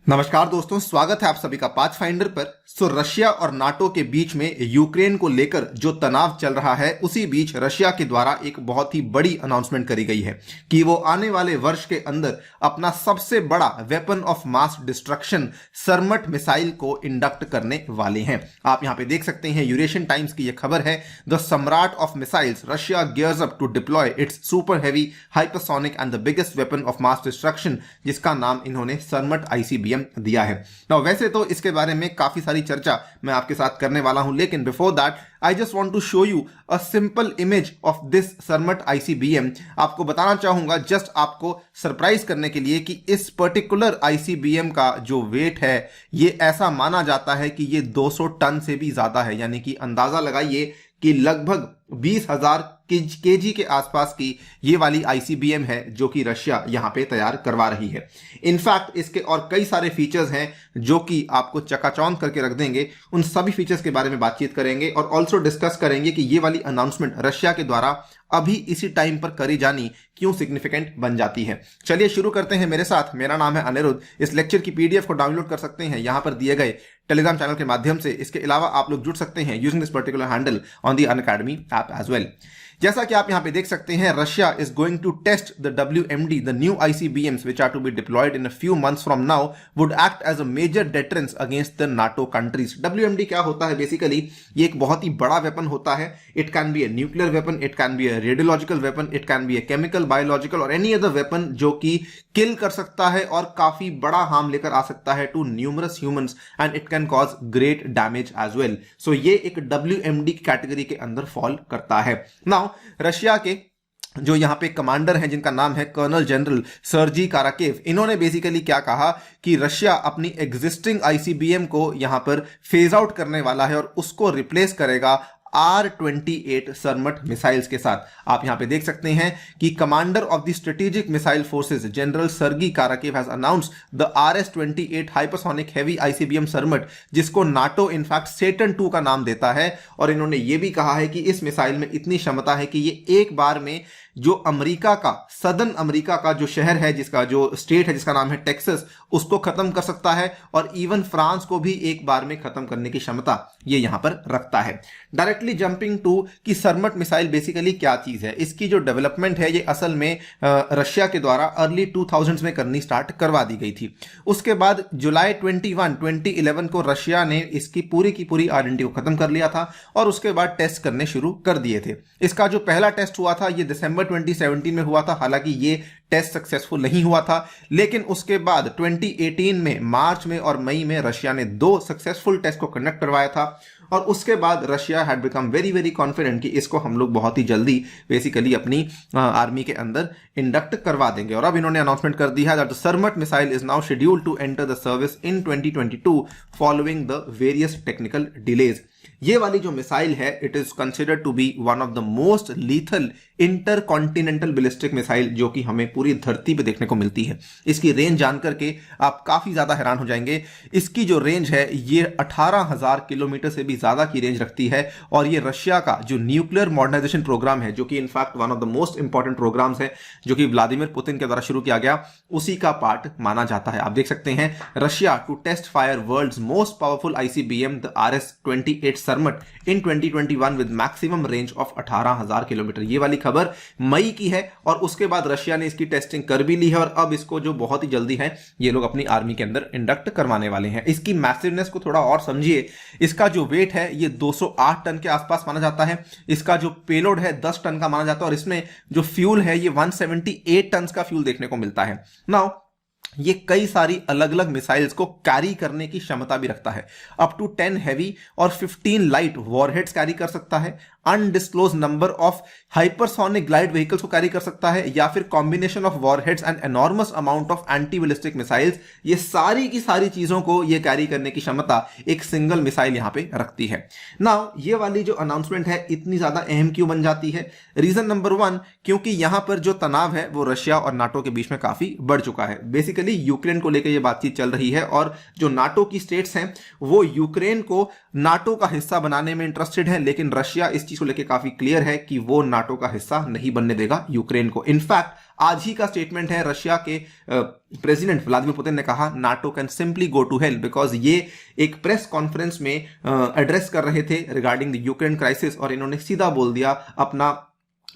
नमस्कार दोस्तों, स्वागत है आप सभी का पाथफाइंडर पर। रशिया और नाटो के बीच में यूक्रेन को लेकर जो तनाव चल रहा है, उसी बीच रशिया के द्वारा एक बहुत ही बड़ी अनाउंसमेंट करी गई है कि वो आने वाले वर्ष के अंदर अपना सबसे बड़ा weapon of mass destruction सरमट missile को इंडक्ट करने वाले हैं। आप यहां पे देख सकते हैं, यूरेशियन टाइम्स की यह खबर है। द सम्राट of missiles Russia gears up to deploy its super heavy hypersonic and the biggest weapon of mass destruction, जिसका नाम इन्होंने सरमट आईसीबीएम दिया है। नाउ वैसे तो इसके बारे में काफी सारी चर्चा मैं आपके साथ करने वाला हूं, लेकिन before that I just want to show you a simple image of this Sarmat ICBM. आपको बताना चाहूंगा, जस्ट आपको सरप्राइज करने के लिए, कि इस पर्टिकुलर आईसीबीएम का जो वेट है, ये ऐसा माना जाता है कि ये 200 टन से भी ज्यादा है। यानी कि अंदाजा लगाइए कि लगभग 20,000 केजी के आसपास की ये वाली आईसीबीएम है जो कि रशिया यहां पे तैयार करवा रही है। इनफैक्ट इसके और कई सारे फीचर्स हैं जो कि आपको चकाचौंध करके रख देंगे। उन सभी फीचर्स के बारे में बातचीत करेंगे और ऑल्सो डिस्कस करेंगे कि ये वाली अनाउंसमेंट रशिया के द्वारा अभी इसी टाइम पर करी जानी क्यों सिग्निफिकेंट बन जाती है। चलिए शुरू करते हैं मेरे साथ। मेरा नाम है अनिरुद्ध। इस लेक्चर की पीडीएफ को डाउनलोड कर सकते हैं यहां पर दिए गए टेलीग्राम चैनल के माध्यम से। इसके अलावा आप लोग जुड़ सकते हैं using this particular handle on the Unacademy app as well. जैसा कि आप यहां पे देख सकते हैं, Russia is going to test the WMD, the new ICBMs which are to be deployed in a few months from now would act as a major deterrence against the NATO countries। WMD क्या होता है? Basically ये एक बहुत ही बड़ा weapon होता है। It can be a nuclear weapon, it can be A radiological weapon, it can be a chemical, biological और एनी अदर वेपन जो कि किल कर सकता है और काफी बड़ा हार्म लेकर आ सकता है to numerous humans, and it can cause great damage as well. So ये एक WMD की कैटेगरी के अंदर फॉल करता है। नाउ रशिया के जो यहां पे कमांडर हैं, जिनका नाम है कर्नल जनरल सर्जी काराकेव, इन्होंने बेसिकली क्या कहा कि रशिया अपनी एग्जिस्टिंग आईसीबीएम को यहां पर फेज आउट करने वाला है और उसको रिप्लेस करेगा R-28 सरमट मिसाइल्स के साथ। आप यहां पे देख सकते हैं कि commander of the strategic missile forces general Sergei Karakayev has announced the RS-28 hypersonic heavy ICBM Sarmat, जिसको नाटो इनफैक्ट सेटन 2 का नाम देता है। और इन्होंने ये भी कहा है कि इस मिसाइल में इतनी क्षमता है कि ये एक बार में जो अमेरिका का, सदर्न अमेरिका का जो शहर है, जिसका जो स्टेट है जिसका नाम है टेक्सास, उसको खत्म कर सकता है और इवन फ्रांस को भी एक बार में खत्म करने की क्षमता ये यहां पर रखता है। डायरेक्टली जंपिंग टू कि सरमट मिसाइल बेसिकली क्या चीज है, इसकी जो डेवलपमेंट है ये असल में रशिया के द्वारा अर्ली 2000s में करनी स्टार्ट करवा दी गई थी। उसके बाद जुलाई 21, 2011 को रशिया ने इसकी की पूरी R&D को खत्म कर लिया था और उसके बाद टेस्ट करने शुरू कर दिए थे। इसका जो पहला टेस्ट हुआ था ये दिसंबर 2017 में हुआ था। हालांकि ये टेस्ट सक्सेसफुल नहीं हुआ था, लेकिन उसके बाद 2018 में मार्च में और मई में रशिया ने 2 सक्सेसफुल टेस्ट को कंडक्ट करवाया था। और उसके बाद Russia had become very very confident कि इसको हम लोग बहुत ही जल्दी बेसिकली अपनी आर्मी के अंदर इंडक्ट करवा देंगे। और अब इन्होंने अनाउंसमेंट कर दी है that the Sarmat missile is now scheduled to enter the service in 2022 following the various technical delays. ये वाली जो मिसाइल है, it is considered to be one of the most lethal intercontinental ballistic missile जो कि हमें पूरी धरती पे देखने को मिलती है। इसकी रेंज जानकर के आप काफी ज्यादा हैरान हो जाएंगे। इसकी जो रेंज है ये 18,000 किलोमीटर से भी ज्यादा की रेंज रखती है और ये रशिया का जो न्यूक्लियर मॉडर्नाइजेशन प्रोग्राम है, जो कि in fact one of the most important programmes है जो कि व्लादिमीर पुतिन के द्वारा शुरू किया गया, उसी का पार्ट माना जाता है। आप देख सकते हैं, Russia to test fire world's most powerful ICBM the RS-28 Sarmat in 2021 with maximum range of 18,000 kilometre. ये वाली खबर मई की है और उसके बाद रशिया ने इसकी टेस्टिंग कर भी ली है और अब इसको जो बहुत ही जल्दी है ये लोग अपनी आर्मी के अंदर इंडक्ट करवाने वाले हैं। इसकी मैसिवनेस को थोड़ा और समझिए। इसका जो वेट है ये 208 टन के आसपास माना जाता है। इसका जो पेलोड है 10 टन का माना जाता है और इसमें जो फ्यूल है ये 178 टन का फ्यूल देखने को मिलता है। नाउ ये कई सारी अलग अलग मिसाइल्स को कैरी करने की क्षमता भी रखता है। अप टू 10 हैवी और 15 लाइट वॉरहेड्स कैरी कर सकता है। Undisclosed number of hypersonic glide vehicles को कैरी कर सकता है, या फिर combination of warheads and enormous amount of anti ballistic missiles. ये सारी की सारी चीजों को ये कैरी करने की क्षमता एक सिंगल मिसाइल यहां पे रखती है। नाउ ये वाली जो अनाउंसमेंट है इतनी ज्यादा अहम क्यों बन जाती है? रीजन नंबर 1, क्योंकि यहां पर जो तनाव है वो रशिया और नाटो के बीच में काफी बढ़ चुका है। बेसिकली बेसिकली यूक्रेन को लेकर यह बातचीत चल रही है और जो नाटो की स्टेट्स हैं वो यूक्रेन को नाटो का हिस्सा बनाने में इंटरेस्टेड है, लेकिन रशिया इस चीज को लेकर काफी क्लियर है कि वो नाटो का हिस्सा नहीं बनने देगा यूक्रेन को। इनफैक्ट आज ही का स्टेटमेंट है रशिया के प्रेसिडेंट व्लादिमीर पुतिन ने कहा NATO can simply go to hell, because ये एक प्रेस कॉन्फ्रेंस में एड्रेस कर रहे थे रिगार्डिंग द यूक्रेन क्राइसिस और इन्होंने सीधा बोल दिया, अपना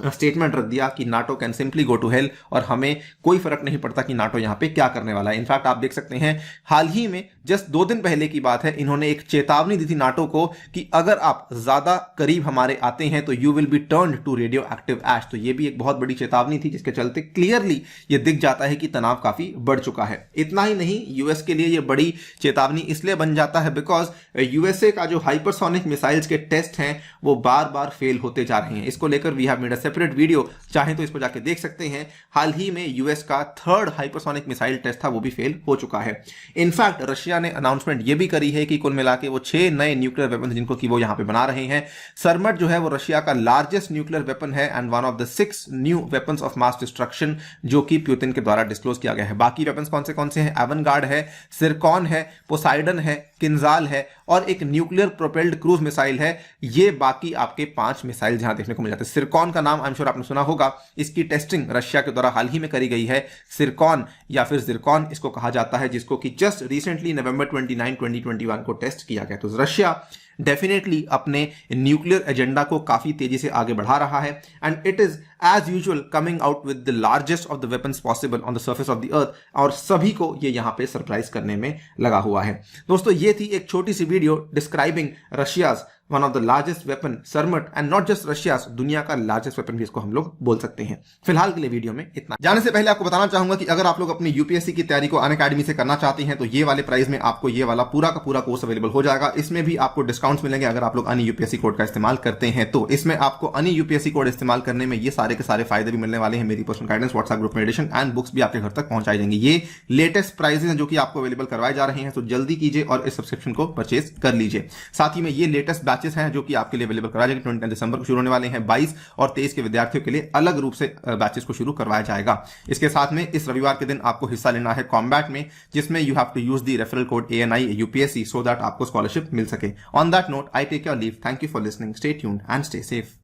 स्टेटमेंट रख दिया कि NATO can simply go to hell और हमें कोई फर्क नहीं पड़ता कि नाटो यहां पे क्या करने वाला है। इनफैक्ट आप देख सकते हैं हाल ही में जस्ट 2 दिन पहले की बात है, इन्होंने एक चेतावनी दी थी नाटो को कि अगर आप ज्यादा करीब हमारे आते हैं तो you will be turned to radioactive ash. तो ये भी एक बहुत बड़ी चेतावनी थी जिसके चलते क्लियरली ये दिख जाता है कि तनाव काफी बढ़ चुका है। इतना ही नहीं, यूएस के लिए ये बड़ी चेतावनी इसलिए बन जाता है बिकॉज यूएसए का जो हाइपरसोनिक मिसाइल्स के टेस्ट हैं वो बार बार फेल होते जा रहे हैं। इसको लेकर we have made a separate video, चाहें तो इस पर जाके देख सकते हैं। हाल ही में यूएस का 3rd हाइपरसोनिक मिसाइल टेस्ट था, वो भी फेल हो चुका है। इनफैक्ट रशिया ने अनाउंसमेंट ये भी करी है कि कुल मिला के वो 6 नए न्यूक्लियर वेपन जिनको कि वो यहां पे बना रहे हैं। सरमट जो है वो रशिया का लार्जेस्ट न्यूक्लियर वेपन है and one of the 6 new weapons of mass destruction जो कि पुतिन के द्वारा डिस्क्लोज किया गया है। बाकी वेपन्स कौन से हैं? एवनगार्ड है, सिरकॉन है, पोसाइडन है, किंजाल है और एक न्यूक्लियर प्रोपेल्ड क्रूज मिसाइल है। ये बाकी आपके 5 मिसाइल जहां देखने को मिल जाते हैं। सिरकॉन का नाम आई एम श्योर आपने सुना होगा, इसकी टेस्टिंग रशिया के द्वारा हाल ही में करी गई है। सिरकॉन या फिर जिरकॉन इसको कहा जाता है, जिसको कि जस्ट रिसेंटली नवंबर 29, 2021 को टेस्ट किया गया। तो रशिया डेफिनेटली अपने न्यूक्लियर एजेंडा को काफी तेजी से आगे बढ़ा रहा है and it is as usual coming out with the largest of the weapons possible on the surface of the earth और सभी को ये यहां पे सरप्राइज करने में लगा हुआ है। दोस्तों ये थी एक छोटी सी video describing Russia's one of the largest weapon Sarmat and not just Russia's, दुनिया का लार्जेस्ट वेपन भी इसको हम लोग बोल सकते हैं। फिलहाल के लिए वीडियो में इतना। जाने से पहले आपको बताना चाहूंगा कि अगर आप लोग अपनी यूपीएससी की तैयारी को अनअकैडमी से करना चाहते हैं तो ये वाले प्राइस में आपको ये वाला पूरा का पूरा कोर्स अवेलेबल हो जाएगा। इसमें भी आपको डिस्काउंट्स मिलेंगे अगर आप लोग अनि यूपीएससी कोड का इस्तेमाल करते हैं। तो इसमें आपको अनि यूपीएससी कोड इस्तेमाल करने में ये सारे के सारे फायदे भी मिलने वाले हैं। मेरी personal guidance, WhatsApp group meditation and books भी आपके घर तक पहुंचाई जाएंगी। ये लेटेस्ट प्राइसेस हैं जो कि आपको अवेलेबल करवाए जा रहे हैं, तो जल्दी कीजिए और इस सब्सक्रिप्शन को परचेज कर लीजिए। साथ ही में ये लेटेस्ट बैचेस हैं जो कि आपके लिए अवेलेबल करवाया जाएगा। 29 दिसंबर को शुरू होने वाले हैं। 22 और 23 के विद्यार्थियों के लिए अलग रूप से बैचेस को शुरू करवाया जाएगा। इसके साथ में इस रविवार के दिन आपको हिस्सा लेना है कॉम्बैट में, जिसमें you have to use the referral code ANI UPSC so that आपको स्कॉलरशिप मिल सके। On that note I take your leave. Thank you for listening. Stay tuned and stay safe.